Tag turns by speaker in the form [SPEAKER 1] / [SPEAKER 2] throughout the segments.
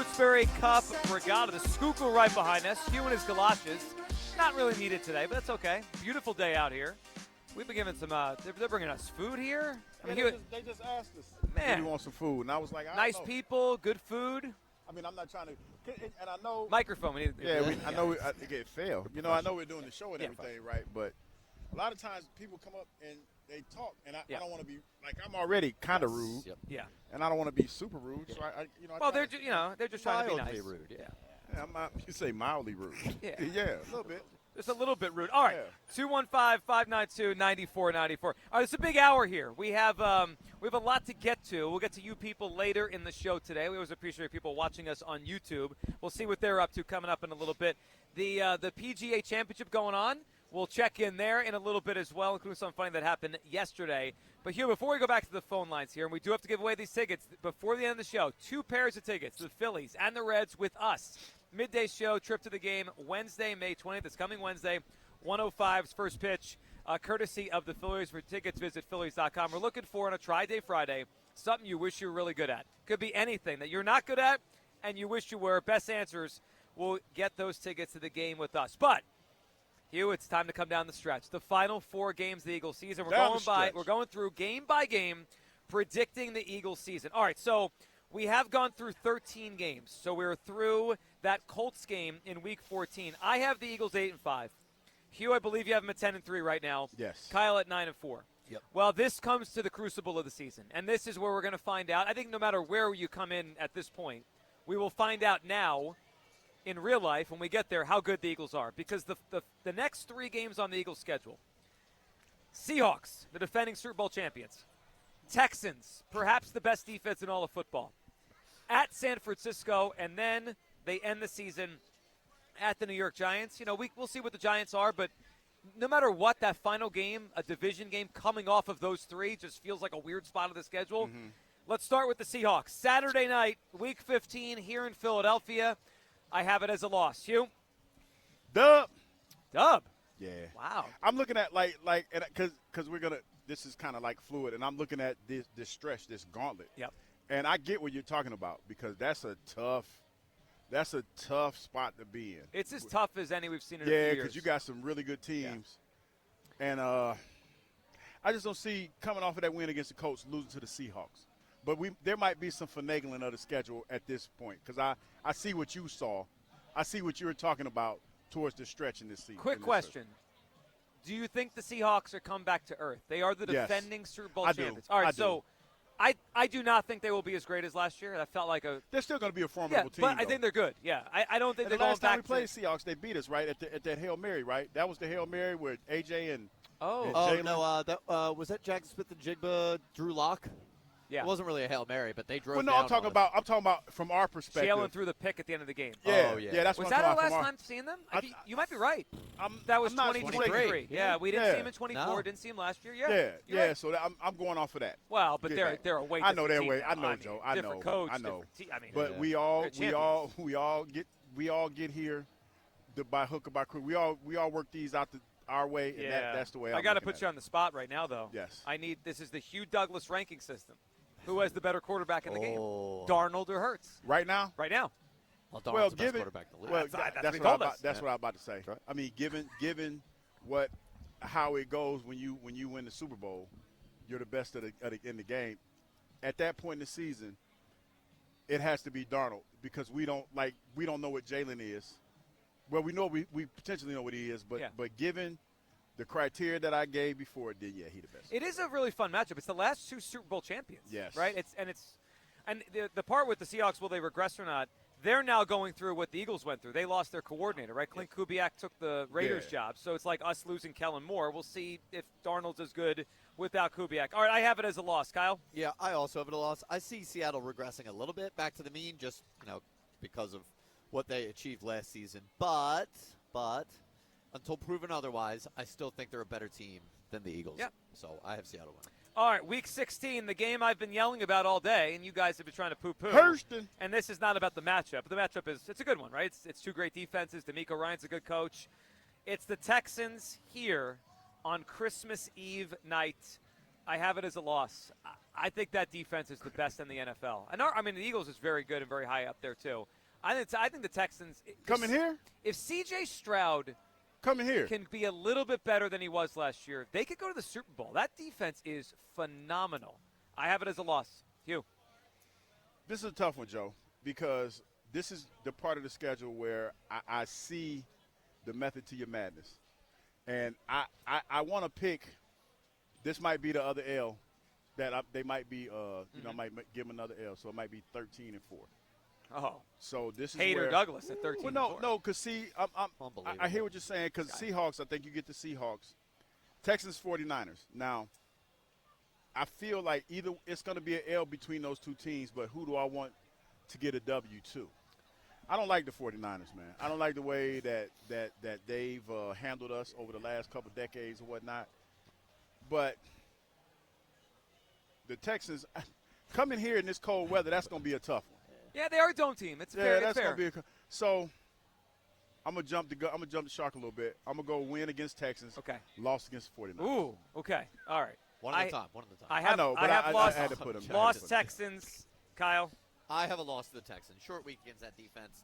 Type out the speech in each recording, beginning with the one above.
[SPEAKER 1] Roseberry Cup Regatta. The Schuylkill right behind us. Hugh and his galoshes. Not really needed today, but that's okay. Beautiful day out here. We've been giving some, they're bringing us food here.
[SPEAKER 2] They just asked us,
[SPEAKER 1] man,
[SPEAKER 2] do we want some food? And I was like,
[SPEAKER 1] nice people, good food.
[SPEAKER 2] I mean, I'm not trying to, and I know.
[SPEAKER 1] Microphone.
[SPEAKER 2] I know it failed. You know, I know we're doing the show and everything, right? But a lot of times people come up and they talk, and I don't want to be, like, I'm already kind of rude.
[SPEAKER 3] Yep.
[SPEAKER 1] Yeah.
[SPEAKER 2] And I don't want to be super rude. So,
[SPEAKER 1] well, they're just trying to be nice.
[SPEAKER 3] Rude, yeah.
[SPEAKER 2] You say mildly rude.
[SPEAKER 1] Yeah.
[SPEAKER 2] Yeah, a little bit.
[SPEAKER 1] Just a little bit rude. All right, 215-592-9494. All right, it's a big hour here. We have a lot to get to. We'll get to you people later in the show today. We always appreciate people watching us on YouTube. We'll see what they're up to coming up in a little bit. The PGA Championship going on. We'll check in there in a little bit as well, including something funny that happened yesterday. But, Hugh, before we go back to the phone lines here, and we do have to give away these tickets before the end of the show, 2 pairs of tickets, the Phillies and the Reds with us. Midday Show, trip to the game, Wednesday, May 20th. It's coming Wednesday, 1:05's first pitch, courtesy of the Phillies. For tickets, visit Phillies.com. We're looking for, on a Tri-Day Friday, something you wish you were really good at. Could be anything that you're not good at and you wish you were. Best answers will get those tickets to the game with us. But, Hugh, it's time to come down the stretch. The final 4 games of the Eagles season. We're going through game by game, predicting the Eagles season. All right, so we have gone through 13 games. So we're through that Colts game in Week 14. I have the Eagles 8-5. Hugh, I believe you have them at 10-3 right now.
[SPEAKER 2] Yes.
[SPEAKER 1] Kyle at 9-4.
[SPEAKER 3] Yep.
[SPEAKER 1] Well, this comes to the crucible of the season, and this is where we're going to find out. I think no matter where you come in at this point, we will find out now in real life when we get there how good the Eagles are, because the next 3 games on the Eagles schedule: Seahawks, the defending Super Bowl champions; Texans, perhaps the best defense in all of football; at San Francisco, and then they end the season at the New York Giants. You know, we'll see what the Giants are, but no matter what, that final game, a division game coming off of those 3, just feels like a weird spot of the schedule. Mm-hmm. Let's start with the Seahawks. Saturday night, Week 15 here in Philadelphia. I have it as a loss. Hugh?
[SPEAKER 2] Dub. Yeah.
[SPEAKER 1] Wow.
[SPEAKER 2] I'm looking at, because we're going to, this is kind of like fluid, and I'm looking at this stretch, this gauntlet.
[SPEAKER 1] Yep.
[SPEAKER 2] And I get what you're talking about, because that's a tough spot to be in.
[SPEAKER 1] It's as tough as any we've seen in a few
[SPEAKER 2] years. Yeah,
[SPEAKER 1] because
[SPEAKER 2] you got some really good teams. Yeah. And I just don't see, coming off of that win against the Colts, losing to the Seahawks. But there might be some finagling of the schedule at this point, because I see what you saw. I see what you were talking about towards the stretch in this season.
[SPEAKER 1] Quick question. Do you think the Seahawks are come back to earth? They are the defending Super Bowl champions. All right, so I do not think they will be as great as last year. That felt like
[SPEAKER 2] they're still going to be a formidable team,
[SPEAKER 1] but I think they're good. Yeah, I don't think they're going back.
[SPEAKER 2] The last time we played the Seahawks, they beat us, right, at that Hail Mary, right? That was the Hail Mary with AJ and Jalen.
[SPEAKER 3] No, was that Jackson Smith-Njigba, Drew Lock?
[SPEAKER 1] Yeah.
[SPEAKER 3] It wasn't really a Hail Mary, but they drove
[SPEAKER 2] Well, no,
[SPEAKER 3] down
[SPEAKER 2] I'm talking about from our perspective.
[SPEAKER 1] Jalen threw the pick at the end of the game.
[SPEAKER 2] Yeah, that's
[SPEAKER 1] was
[SPEAKER 2] what
[SPEAKER 1] that
[SPEAKER 2] I'm
[SPEAKER 1] our
[SPEAKER 2] talking
[SPEAKER 1] last
[SPEAKER 2] about.
[SPEAKER 1] time seeing them? You might be right. That was 2023. Yeah, we didn't see him in 24.
[SPEAKER 3] No.
[SPEAKER 1] Didn't see him last year.
[SPEAKER 2] Yeah.
[SPEAKER 1] Right.
[SPEAKER 2] So I'm going off of that.
[SPEAKER 1] Well, but they're a way.
[SPEAKER 2] I know
[SPEAKER 1] different
[SPEAKER 2] they're way.
[SPEAKER 1] team
[SPEAKER 2] I
[SPEAKER 1] now.
[SPEAKER 2] know, Joe. I know.
[SPEAKER 1] Different coach.
[SPEAKER 2] I know.
[SPEAKER 1] But
[SPEAKER 2] we all get here by hook or by crook. We all work these out our way, and that's the way.
[SPEAKER 1] I got to put you on the spot right now, though.
[SPEAKER 2] Yes.
[SPEAKER 1] This is the Hugh Douglas ranking system. Who has the better quarterback in the game? Darnold or Hurts?
[SPEAKER 2] Right now?
[SPEAKER 1] Right now.
[SPEAKER 3] Well, Darnold's the best quarterback in the league.
[SPEAKER 2] Well, that's what I'm about to say.
[SPEAKER 3] Right.
[SPEAKER 2] I mean, given how it goes when you win the Super Bowl, you're the best in the game. At that point in the season, it has to be Darnold, because we don't know what Jalen is. Well, we potentially know what he is, but given the criteria that I gave before, then he the best.
[SPEAKER 1] It is a really fun matchup. It's the last 2 Super Bowl champions.
[SPEAKER 2] Yes.
[SPEAKER 1] Right? And the part with the Seahawks, will they regress or not, they're now going through what the Eagles went through. They lost their coordinator, right? Clint Kubiak took the Raiders job. So it's like us losing Kellen Moore. We'll see if Darnold's as good without Kubiak. All right, I have it as a loss. Kyle?
[SPEAKER 3] Yeah, I also have it a loss. I see Seattle regressing a little bit back to the mean, just because of what they achieved last season. But until proven otherwise, I still think they're a better team than the Eagles.
[SPEAKER 1] Yeah.
[SPEAKER 3] So I have Seattle winning.
[SPEAKER 1] All right, Week 16, the game I've been yelling about all day, and you guys have been trying to poo-poo.
[SPEAKER 2] Hurston.
[SPEAKER 1] And this is not about the matchup. The matchup it's a good one, right? It's 2 great defenses. D'Amico Ryan's a good coach. It's the Texans here on Christmas Eve night. I have it as a loss. I think that defense is the best in the NFL. And the Eagles is very good and very high up there too. I think the Texans
[SPEAKER 2] Coming here?
[SPEAKER 1] If C.J. Stroud
[SPEAKER 2] Coming here.
[SPEAKER 1] can be a little bit better than he was last year, they could go to the Super Bowl. That defense is phenomenal. I have it as a loss. Hugh.
[SPEAKER 2] This is a tough one, Joe, because this is the part of the schedule where I see the method to your madness. And I want to pick – this might be the other L that they might be I might give them another L, so it might be 13-4.
[SPEAKER 1] Oh.
[SPEAKER 2] So this is
[SPEAKER 1] Hater
[SPEAKER 2] where,
[SPEAKER 1] Douglas at 13-4.
[SPEAKER 2] Well, no, because see, I hear what you're saying because Seahawks, I think you get the Seahawks. Texans, 49ers. Now, I feel like either it's going to be an L between those two teams, but who do I want to get a W to? I don't like the 49ers, man. I don't like the way that they've handled us over the last couple of decades or whatnot. But the Texans, coming here in this cold weather, that's going to be a tough one.
[SPEAKER 1] Yeah, they are a dome team. It's fair.
[SPEAKER 2] That's
[SPEAKER 1] fair.
[SPEAKER 2] going to be so I'm going to jump the shark a little bit. I'm going to go win against Texans.
[SPEAKER 1] Okay.
[SPEAKER 2] Lost against the 49ers.
[SPEAKER 1] Ooh, okay. All right.
[SPEAKER 3] One at a time.
[SPEAKER 1] I have
[SPEAKER 2] I had to put them.
[SPEAKER 1] Lost Texans. Kyle.
[SPEAKER 3] I have a loss to the Texans. Short week against that defense.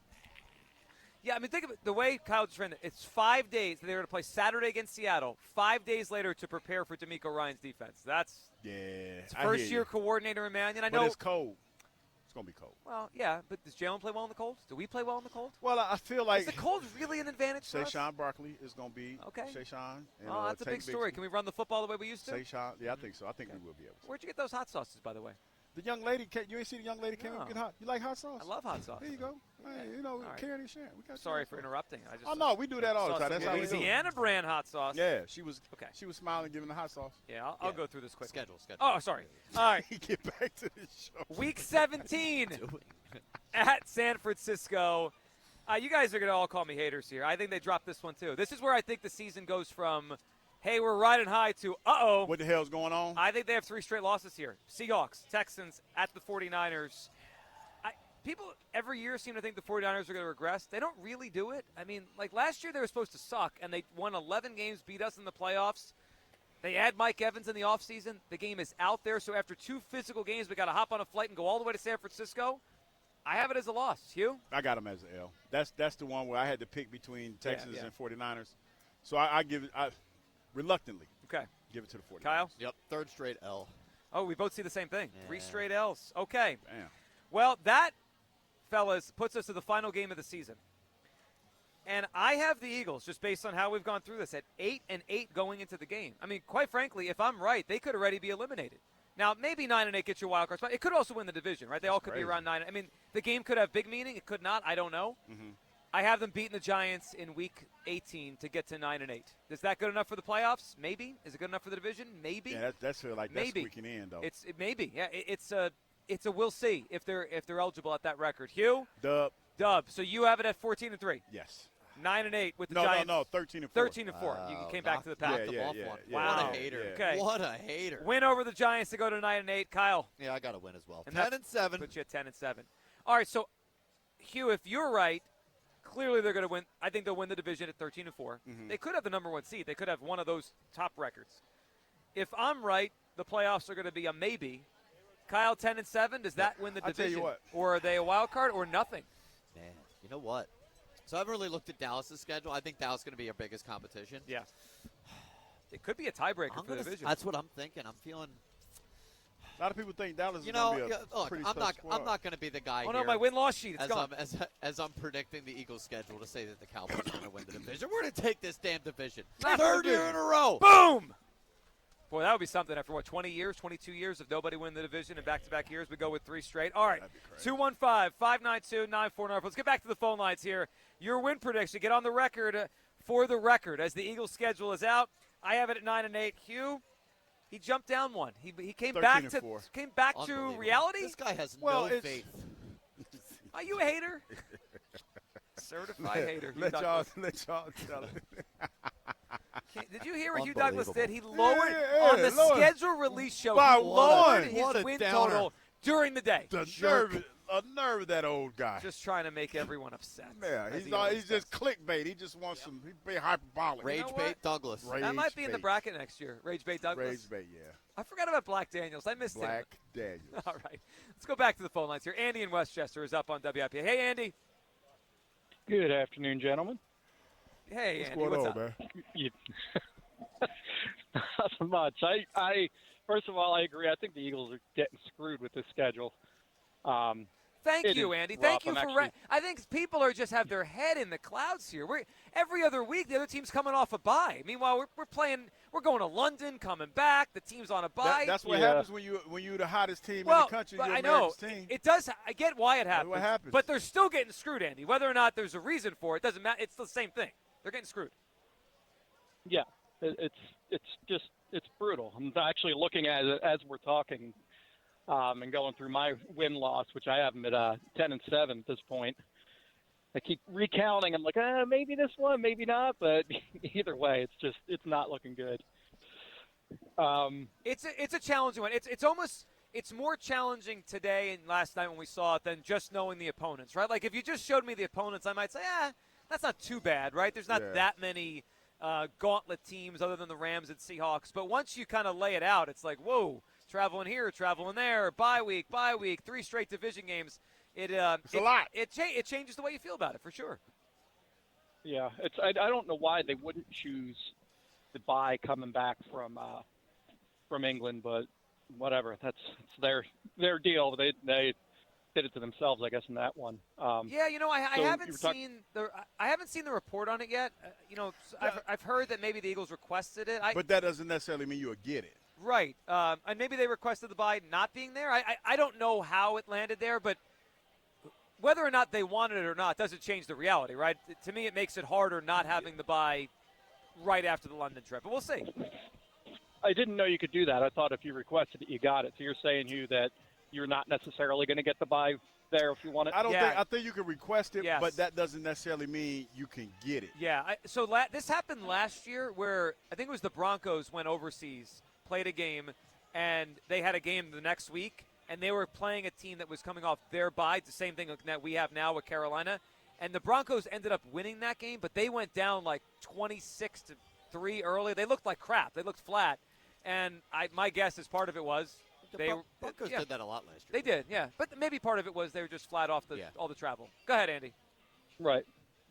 [SPEAKER 1] Yeah, I mean, think of it. The way Kyle just ran it, it's 5 days. They're going to play Saturday against Seattle. 5 days later to prepare for D'Amico Ryan's defense. That's first-year coordinator, man. And I know
[SPEAKER 2] but it's cold. It's going to be cold.
[SPEAKER 1] Well, yeah, but does Jalen play well in the cold? Do we play well in the cold?
[SPEAKER 2] Well, I feel like
[SPEAKER 1] is the cold really an advantage for us?
[SPEAKER 2] Shayshawn Barkley is going to be Shayshawn.
[SPEAKER 1] Oh, that's a big story. Can we run the football the way we used to?
[SPEAKER 2] Shayshawn, yeah, I think so. I think we will be able to.
[SPEAKER 1] Where'd you get those hot sauces, by the way?
[SPEAKER 2] The young lady, you ain't see the young lady came and get hot. You like hot sauce?
[SPEAKER 1] I love hot sauce.
[SPEAKER 2] There you go. Hey, Karen and Sharon.
[SPEAKER 1] Sorry for interrupting.
[SPEAKER 2] No, we do that all the time. That's how we do it.
[SPEAKER 1] Louisiana brand hot sauce.
[SPEAKER 2] Yeah, she was smiling, giving the hot sauce.
[SPEAKER 1] Yeah, I'll go through this quick.
[SPEAKER 3] Schedule.
[SPEAKER 1] Oh, sorry. All right.
[SPEAKER 2] Get back to the show.
[SPEAKER 1] Week 17 at San Francisco. You guys are going to all call me haters here. I think they dropped this one, too. This is where I think the season goes from, hey, we're riding high to, uh-oh.
[SPEAKER 2] What the hell's going on?
[SPEAKER 1] I think they have 3 straight losses here. Seahawks, Texans, at the 49ers. People every year seem to think the 49ers are going to regress. They don't really do it. I mean, like last year they were supposed to suck, and they won 11 games, beat us in the playoffs. They add Mike Evans in the offseason. The game is out there, so after 2 physical games, we got to hop on a flight and go all the way to San Francisco. I have it as a loss. Hugh?
[SPEAKER 2] I got them as an L. That's the one where I had to pick between Texans and 49ers. So I give it reluctantly.
[SPEAKER 1] Okay.
[SPEAKER 2] Give it to the 49ers.
[SPEAKER 1] Kyle?
[SPEAKER 3] Yep, third straight L.
[SPEAKER 1] Oh, we both see the same thing.
[SPEAKER 3] Yeah.
[SPEAKER 1] 3 straight L's. Okay.
[SPEAKER 2] Damn.
[SPEAKER 1] Well, that, fellas, puts us to the final game of the season. And I have the Eagles, just based on how we've gone through this, at 8-8 going into the game. I mean, quite frankly, if I'm right, they could already be eliminated. Now, maybe 9-8 gets your wild card spot. It could also win the division, right? They all could be around 9. I mean, the game could have big meaning. It could not. I don't know.
[SPEAKER 2] Mm-hmm.
[SPEAKER 1] I have them beating the Giants in Week 18 to get to 9-8. Is that good enough for the playoffs? Maybe. Is it good enough for the division? Maybe.
[SPEAKER 2] Yeah, that's like that's squeaking in, though.
[SPEAKER 1] Maybe. Yeah, it's a we'll see if they're eligible at that record. Hugh?
[SPEAKER 2] Dub.
[SPEAKER 1] So you have it at 14-3.
[SPEAKER 2] Yes.
[SPEAKER 1] 9-8 with the Giants.
[SPEAKER 2] No, 13-4.
[SPEAKER 1] 13-4. You came back to the pack.
[SPEAKER 3] Yeah.
[SPEAKER 1] Wow.
[SPEAKER 3] What a hater.
[SPEAKER 1] Yeah. Okay.
[SPEAKER 3] What a hater.
[SPEAKER 1] Win over the Giants to go to 9-8. Kyle.
[SPEAKER 3] Yeah, I got to win as well.
[SPEAKER 1] And
[SPEAKER 3] 10-7.
[SPEAKER 1] Put you at 10-7. All right. So, Hugh, if you're right, clearly they're going to win. I think they'll win the division at 13-4.
[SPEAKER 2] Mm-hmm.
[SPEAKER 1] They could have the number 1 seed. They could have one of those top records. If I'm right, the playoffs are going to be a maybe. Kyle, 10-7. Does that win the division?
[SPEAKER 2] I'll tell you what.
[SPEAKER 1] Or are they a wild card or nothing?
[SPEAKER 3] Man, you know what? So I haven't really looked at Dallas' schedule. I think Dallas is going to be our biggest competition.
[SPEAKER 1] Yeah. It could be a tiebreaker for the division.
[SPEAKER 3] That's what I'm thinking. I'm feeling.
[SPEAKER 2] A lot of people think Dallas is going to be a pretty tough squad.
[SPEAKER 3] I'm not going to be the guy
[SPEAKER 1] here.
[SPEAKER 3] No,
[SPEAKER 1] my win-loss sheet. It's gone.
[SPEAKER 3] As I'm predicting the Eagles' schedule to say that the Cowboys are going to win the division. We're going to take this damn division. Third year in a row.
[SPEAKER 1] Boom! Boy, that would be something after, 20 years, 22 years of nobody winning the division in back-to-back years. We go with 3 straight. All right, 215-592-9494. Let's get back to the phone lines here. Your win prediction, get on the record for the record as the Eagles' schedule is out. I have it at 9-8. Hugh, he jumped down one. He came back to reality.
[SPEAKER 3] This guy has no faith.
[SPEAKER 1] Are you a hater? Certified hater.
[SPEAKER 2] Let y'all tell it.
[SPEAKER 1] Did you hear what Hugh Douglas did? He lowered on the schedule release show.
[SPEAKER 2] By
[SPEAKER 1] he lowered
[SPEAKER 2] one.
[SPEAKER 1] his win total during the day.
[SPEAKER 2] The nerve. a nerve of that old guy.
[SPEAKER 1] Just trying to make everyone upset.
[SPEAKER 2] Yeah,
[SPEAKER 1] as
[SPEAKER 2] he's
[SPEAKER 1] he always
[SPEAKER 2] just
[SPEAKER 1] does.
[SPEAKER 2] clickbait. He just wants some. He's being hyperbolic.
[SPEAKER 3] Rage
[SPEAKER 1] know
[SPEAKER 3] bait
[SPEAKER 1] what?
[SPEAKER 3] Douglas.
[SPEAKER 1] That might be in the
[SPEAKER 2] Rage
[SPEAKER 1] bracket next year. Rage Bait Douglas.
[SPEAKER 2] Rage bait, yeah.
[SPEAKER 1] I forgot about Black Daniels. I missed him.
[SPEAKER 2] Black Daniels.
[SPEAKER 1] All right. Let's go back to the phone lines here. Andy in Westchester is up on WIP. Hey, Andy.
[SPEAKER 4] Good afternoon, gentlemen.
[SPEAKER 1] Hey,
[SPEAKER 2] What's
[SPEAKER 1] Andy.
[SPEAKER 2] going
[SPEAKER 1] What's
[SPEAKER 2] on,
[SPEAKER 1] up?
[SPEAKER 2] man?
[SPEAKER 4] You, not much. I first of all, I agree. I think the Eagles are getting screwed with this schedule.
[SPEAKER 1] Thank
[SPEAKER 4] It
[SPEAKER 1] you,
[SPEAKER 4] is
[SPEAKER 1] Andy.
[SPEAKER 4] rough.
[SPEAKER 1] Thank you
[SPEAKER 4] I'm
[SPEAKER 1] for.
[SPEAKER 4] actually-
[SPEAKER 1] I think people are just have their head in the clouds here. Every other week the other team's coming off a bye. Meanwhile, we're playing. We're going to London, coming back. The team's on a bye.
[SPEAKER 2] That's what
[SPEAKER 4] Yeah.
[SPEAKER 2] happens when you're the hottest team
[SPEAKER 1] well,
[SPEAKER 2] in the country.
[SPEAKER 1] but
[SPEAKER 2] You're
[SPEAKER 1] I know
[SPEAKER 2] America's team.
[SPEAKER 1] it does. I get why it happens.
[SPEAKER 2] what happens.
[SPEAKER 1] But they're still getting screwed, Andy. Whether or not there's a reason for it doesn't matter. It's the same thing. They're getting screwed.
[SPEAKER 4] Yeah, it's brutal. I'm actually looking at it as we're talking, and going through my win-loss, which I have them at 10-7 at this point. I keep recounting. I'm like, maybe this one, maybe not. But either way, it's not looking good.
[SPEAKER 1] It's a challenging one. It's more challenging today and last night when we saw it than just knowing the opponents, right? Like if you just showed me the opponents, I might say, that's not too bad, right? There's not that many gauntlet teams other than the Rams and Seahawks. But once you kind of lay it out, it's like, whoa, traveling here, traveling there, bye week, 3 straight division games. It's
[SPEAKER 2] a lot.
[SPEAKER 1] It changes the way you feel about it for sure.
[SPEAKER 4] Yeah, I don't know why they wouldn't choose the bye coming back from England, but whatever. It's their deal. They did it to themselves, I guess, in that one.
[SPEAKER 1] Yeah, I
[SPEAKER 4] so
[SPEAKER 1] haven't
[SPEAKER 4] you were
[SPEAKER 1] I haven't seen the report on it yet. I've heard that maybe the Eagles requested it.
[SPEAKER 2] But that doesn't necessarily mean you'll get it.
[SPEAKER 1] Right, and maybe they requested the bye not being there. I don't know how it landed there, but whether or not they wanted it or not doesn't change the reality, right? To me, it makes it harder not having the bye right after the London trip. But we'll see.
[SPEAKER 4] I didn't know you could do that. I thought if you requested it, you got it. So you're saying, Hugh, that you're not necessarily going to get the bye there if you want it?
[SPEAKER 2] I think you can request it,
[SPEAKER 1] Yes.
[SPEAKER 2] but that doesn't necessarily mean you can get it.
[SPEAKER 1] Yeah, this happened last year where I think it was the Broncos went overseas, played a game, and they had a game the next week, and they were playing a team that was coming off their bye, the same thing that we have now with Carolina. And the Broncos ended up winning that game, but they went down like 26-3 early. They looked like crap. They looked flat. And my guess is part of it was
[SPEAKER 3] The Broncos did that a lot last year.
[SPEAKER 1] They did, yeah. But maybe part of it was they were just flat off all the travel. Go ahead, Andy.
[SPEAKER 4] Right.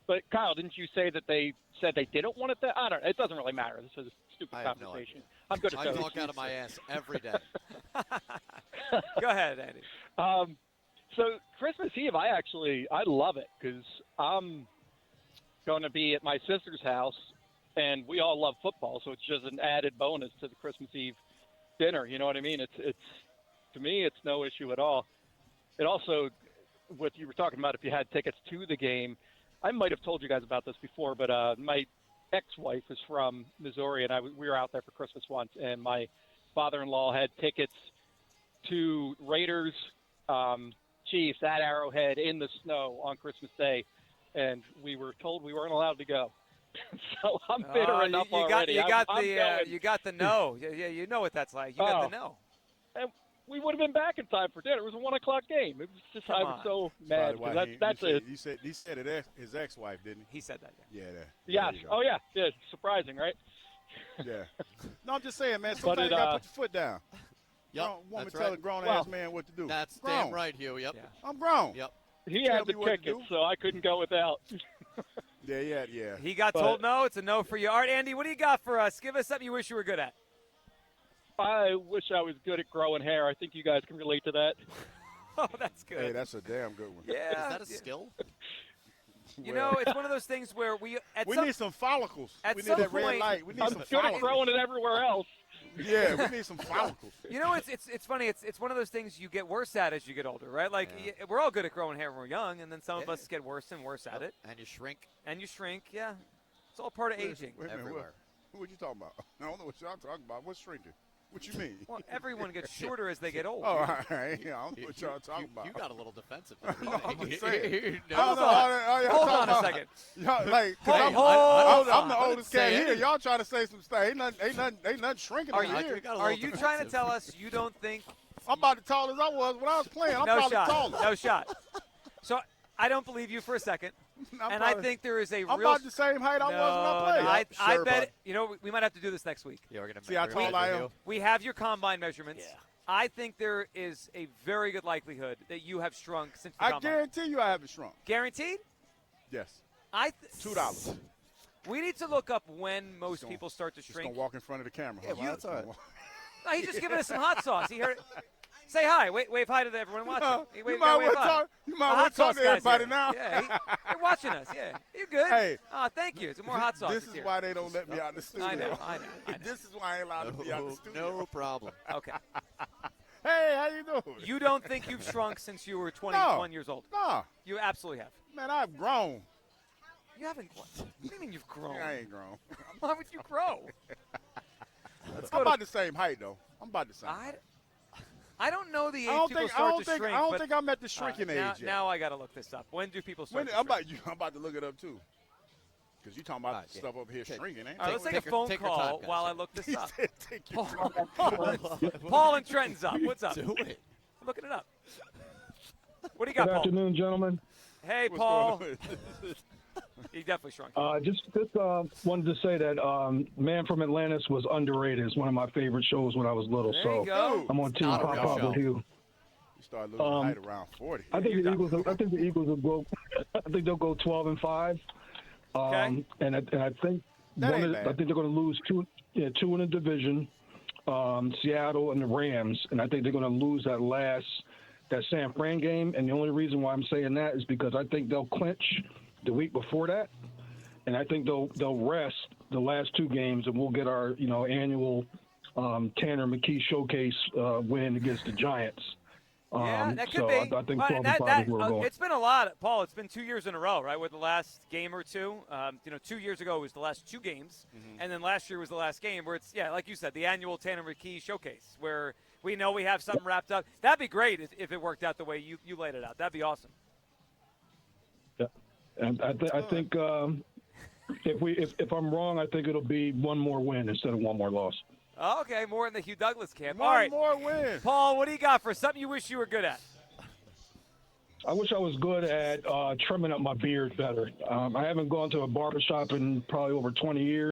[SPEAKER 4] But, Kyle, didn't you say that they said they didn't want it there? I don't know. It doesn't really matter. This is a stupid conversation. I'm good at
[SPEAKER 3] I talk out of my ass every day.
[SPEAKER 1] Go ahead, Andy.
[SPEAKER 4] So Christmas Eve, I love it because I'm going to be at my sister's house, and we all love football, so it's just an added bonus to the Christmas Eve dinner. You know what I mean? It's to me, it's no issue at all. It also, what you were talking about, if you had tickets to the game, I might have told you guys about this before, but my ex-wife is from Missouri, and we were out there for Christmas once, and my father-in-law had tickets to Raiders, Chiefs at Arrowhead in the snow on Christmas Day, and we were told we weren't allowed to go. So I'm bitter enough already.
[SPEAKER 1] You got the no. Yeah, you know what that's like. You got the no.
[SPEAKER 4] And we would have been back in time for dinner. It was a 1:00 game. It was just I was so mad.
[SPEAKER 2] He said it his ex-wife, didn't he?
[SPEAKER 1] He said that.
[SPEAKER 2] Yeah.
[SPEAKER 4] Yes. Oh yeah. Yeah. Surprising, right?
[SPEAKER 2] Yeah. No, I'm just saying, man. Sometimes you gotta put your foot down.
[SPEAKER 3] Yep.
[SPEAKER 2] You don't want me
[SPEAKER 3] that's
[SPEAKER 2] to tell
[SPEAKER 3] right.
[SPEAKER 2] a grown-ass man what to do.
[SPEAKER 3] That's
[SPEAKER 2] grown.
[SPEAKER 3] damn right, Hugh. Yep.
[SPEAKER 1] Yeah.
[SPEAKER 2] I'm grown.
[SPEAKER 3] Yep.
[SPEAKER 4] He
[SPEAKER 2] Tell
[SPEAKER 4] had the
[SPEAKER 2] me what to
[SPEAKER 4] ticket,
[SPEAKER 2] do.
[SPEAKER 4] so I couldn't go without.
[SPEAKER 2] Yeah.
[SPEAKER 1] He got told no. It's a no for you. All right, Andy, what do you got for us? Give us something you wish you were good at.
[SPEAKER 4] I wish I was good at growing hair. I think you guys can relate to that.
[SPEAKER 1] Oh, that's good.
[SPEAKER 2] Hey, that's a damn good one.
[SPEAKER 1] Yeah.
[SPEAKER 3] Is that a skill?
[SPEAKER 1] You know, it's one of those things where we
[SPEAKER 2] need some follicles.
[SPEAKER 1] At
[SPEAKER 2] We
[SPEAKER 1] some
[SPEAKER 2] need that
[SPEAKER 1] point-
[SPEAKER 2] red light. We need
[SPEAKER 4] I'm
[SPEAKER 2] some
[SPEAKER 4] good at
[SPEAKER 2] follicles.
[SPEAKER 4] growing it everywhere else.
[SPEAKER 2] Yeah, we need some follicles.
[SPEAKER 1] You know, it's funny. It's one of those things you get worse at as you get older, right? Like we're all good at growing hair when we're young, and then some of us get worse and worse at it.
[SPEAKER 3] And you shrink
[SPEAKER 1] And you shrink. Yeah, it's all part of aging.
[SPEAKER 2] Wait a minute,
[SPEAKER 3] everywhere.
[SPEAKER 2] what you talking about? I don't know what y'all talking about. What's shrinking? What you mean?
[SPEAKER 1] Well, everyone gets shorter as they get older.
[SPEAKER 2] Oh, all right. Yeah, I don't know what y'all talking about.
[SPEAKER 3] You got a little defensive.
[SPEAKER 2] I'm just saying.
[SPEAKER 1] Hold on a second.
[SPEAKER 2] Y'all, like, I'm the oldest cat here. Y'all trying to say some stuff. Ain't nothing shrinking
[SPEAKER 1] Are
[SPEAKER 2] over
[SPEAKER 1] you
[SPEAKER 2] here.
[SPEAKER 1] are you trying to tell us you don't think
[SPEAKER 2] I'm about as tall as I was when I was playing. I'm
[SPEAKER 1] No
[SPEAKER 2] probably
[SPEAKER 1] shot.
[SPEAKER 2] taller.
[SPEAKER 1] No shot. So I don't believe you for a second. I think there is a real.
[SPEAKER 2] I'm about the same height I was when I played.
[SPEAKER 1] I bet. We might have to do this next week.
[SPEAKER 3] Yeah, we're gonna
[SPEAKER 2] See how tall I am?
[SPEAKER 1] We have your combine measurements.
[SPEAKER 3] Yeah.
[SPEAKER 1] I think there is a very good likelihood that you have shrunk since the
[SPEAKER 2] I
[SPEAKER 1] combine.
[SPEAKER 2] guarantee you I haven't shrunk.
[SPEAKER 1] Guaranteed?
[SPEAKER 2] Yes.
[SPEAKER 1] $2. We need to look up when most people start to
[SPEAKER 2] Just
[SPEAKER 1] shrink.
[SPEAKER 2] gonna walk in front of the camera.
[SPEAKER 3] Yeah, well, that's all right.
[SPEAKER 1] No, he's just giving us some hot sauce. He heard it. Say hi. Wave hi to everyone watching.
[SPEAKER 2] You might well talk to everybody now.
[SPEAKER 1] Yeah, they're watching us. Yeah, you good?
[SPEAKER 2] Hey.
[SPEAKER 1] Thank you. Some more hot sauce.
[SPEAKER 2] This is why they don't let me out the studio.
[SPEAKER 1] I know.
[SPEAKER 2] This is why I ain't allowed to be out the studio.
[SPEAKER 3] No problem.
[SPEAKER 1] Okay.
[SPEAKER 2] Hey, how you doing?
[SPEAKER 1] You don't think you've shrunk since you were 21 years old?
[SPEAKER 2] No.
[SPEAKER 1] You absolutely have.
[SPEAKER 2] Man, I've grown.
[SPEAKER 1] You haven't. What do you mean you've grown?
[SPEAKER 2] I ain't grown.
[SPEAKER 1] Why would you grow?
[SPEAKER 2] I'm about the same height, though. I'm about the same.
[SPEAKER 1] I don't know the age
[SPEAKER 2] I
[SPEAKER 1] people start to shrink.
[SPEAKER 2] I don't think I'm at the shrinking age yet.
[SPEAKER 1] Now I got to look this up. When do people start to
[SPEAKER 2] I'm
[SPEAKER 1] shrink?
[SPEAKER 2] about to look it up, too. Because you're talking about stuff up here shrinking, ain't
[SPEAKER 1] All right, let's take a phone call while I look this up.
[SPEAKER 2] Take your
[SPEAKER 1] Paul and Trenton's up. What's up?
[SPEAKER 3] Do it.
[SPEAKER 1] I'm looking it up. What do you got,
[SPEAKER 5] Good
[SPEAKER 1] Paul?
[SPEAKER 5] afternoon, gentlemen.
[SPEAKER 1] Hey,
[SPEAKER 2] What's
[SPEAKER 1] Paul.
[SPEAKER 2] going
[SPEAKER 1] He definitely shrunk.
[SPEAKER 5] Just wanted to say that Man from Atlantis was underrated. It's one of my favorite shows when I was little.
[SPEAKER 1] There
[SPEAKER 5] so
[SPEAKER 1] you go.
[SPEAKER 5] I'm on Team
[SPEAKER 3] Not a
[SPEAKER 5] Pop
[SPEAKER 3] real
[SPEAKER 5] Up
[SPEAKER 3] show.
[SPEAKER 5] with you.
[SPEAKER 2] You start losing height around 40.
[SPEAKER 5] I think the Eagles will go. I think they'll go 12-5.
[SPEAKER 1] Okay.
[SPEAKER 5] And I think
[SPEAKER 2] That ain't bad.
[SPEAKER 5] I think they're going to lose two in the division, Seattle and the Rams, and I think they're going to lose that San Fran game. And the only reason why I'm saying that is because I think they'll clinch the week before that, and I think they'll rest the last two games, and we'll get our annual Tanner McKee showcase win against the Giants.
[SPEAKER 1] Yeah, that could
[SPEAKER 5] so
[SPEAKER 1] be.
[SPEAKER 5] I think
[SPEAKER 1] Well,
[SPEAKER 5] 12-5 is where we're going.
[SPEAKER 1] it's been a lot, Paul. It's been 2 years in a row, right? With the last game or two. 2 years ago was the last two games, and then last year was the last game where it's like you said, the annual Tanner McKee showcase where we know we have something wrapped up. That'd be great if it worked out the way you laid it out. That'd be awesome.
[SPEAKER 5] Yeah, and I think if I'm wrong, I think it'll be one more win instead of one more loss.
[SPEAKER 1] Oh, okay, more in the Hugh Douglas camp.
[SPEAKER 2] One
[SPEAKER 1] All right,
[SPEAKER 2] more win.
[SPEAKER 1] Paul, what do you got for something you wish you were good at?
[SPEAKER 5] I wish I was good at trimming up my beard better. I haven't gone to a barbershop in probably over 20 years.